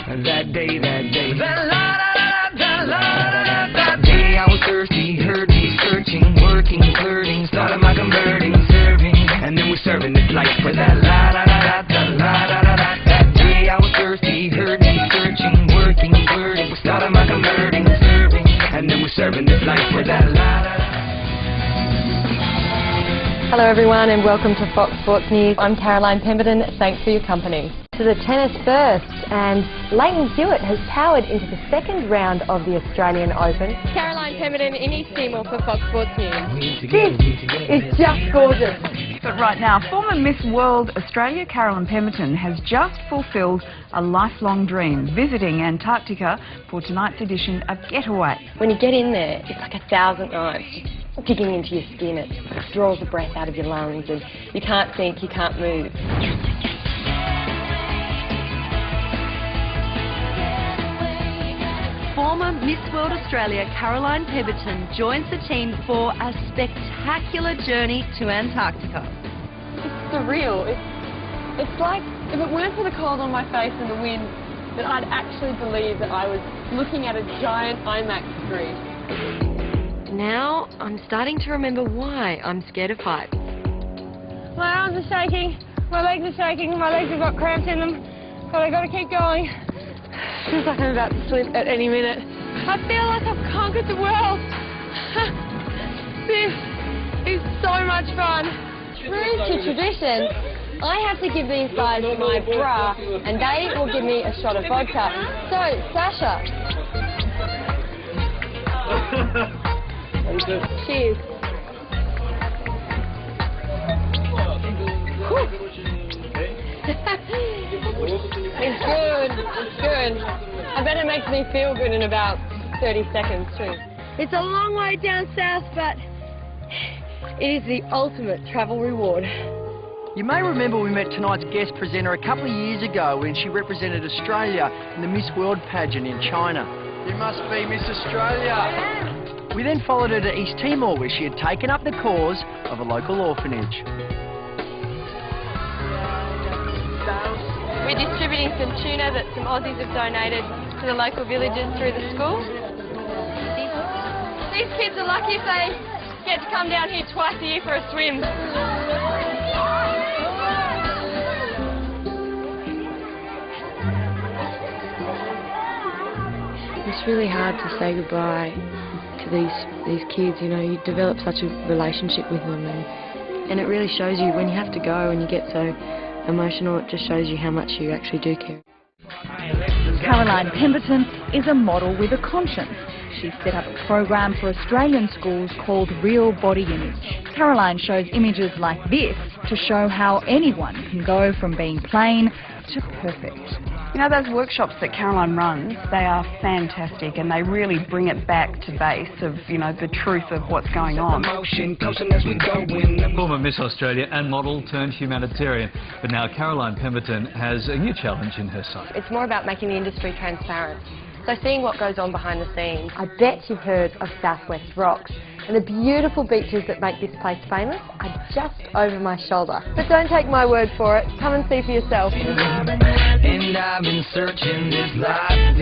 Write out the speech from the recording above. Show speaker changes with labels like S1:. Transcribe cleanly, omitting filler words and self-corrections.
S1: That day, that day I was thirsty, heard me searching, working, flirting, started my converting, serving, and then we're serving this life for that That day I was thirsty, heard me searching, working, flirting, we started my converting, serving, and then we're serving this life for that
S2: Hello everyone and welcome to Fox Sports News. I'm Caroline Pemberton, thanks for your company. To the tennis first, and Leighton Hewitt has powered into the second round of the Australian Open.
S3: Caroline Pemberton in East Timor for Fox Sports News.
S2: This is just gorgeous.
S4: But right now, former Miss World Australia Caroline Pemberton has just fulfilled a lifelong dream, visiting Antarctica for tonight's edition of Getaway.
S2: When you get in there, it's like 1,000 knives digging into your skin. It draws the breath out of your lungs and you can't think, you can't move.
S5: Former Miss World Australia Caroline Pemberton joins the team for a spectacular journey to Antarctica.
S3: It's surreal. It's like if it weren't for the cold on my face and the wind, that I'd actually believe that I was looking at a giant IMAX screen.
S5: Now I'm starting to remember why I'm scared of heights.
S3: My arms are shaking, my legs are shaking, my legs have got cramps in them, but I've got to keep going. Feels like I'm about to slip at any minute. I feel like I've conquered the world. This is so much fun.
S2: True to tradition, I have to give these guys my bra and they will give me a shot of vodka. So, Sasha. Cheers. It's good, it's good. I bet it makes me feel good in about 30 seconds too.
S3: It's a long way down south, but it is the ultimate travel reward.
S6: You may remember we met tonight's guest presenter a couple of years ago when she represented Australia in the Miss World pageant in China. You must be Miss Australia. We then followed her to East Timor where she had taken up the cause of a local orphanage.
S3: We're distributing some tuna that some Aussies have donated to the local villages through the school. These kids are lucky if they get to come down here twice a year for a swim.
S2: It's really hard to say goodbye to these kids. You know, you develop such a relationship with them, and it really shows you when you have to go and you get so emotional. It just shows you how much you actually do care.
S4: Caroline Pemberton is a model with a conscience. She's set up a program for Australian schools called Real Body Image. Caroline shows images like this to show how anyone can go from being plain to perfect. You know, those workshops that Caroline runs, they are fantastic and they really bring it back to base of, you know, the truth of what's going on.
S7: Former Miss Australia and model turned humanitarian, but now Caroline Pemberton has a new challenge in her sight.
S2: It's more about making the industry transparent. So seeing what goes on behind the scenes. I bet you've heard of Southwest Rocks, and the beautiful beaches that make this place famous are just over my shoulder. But don't take my word for it, come and see for yourself.
S1: And I've been searching this life,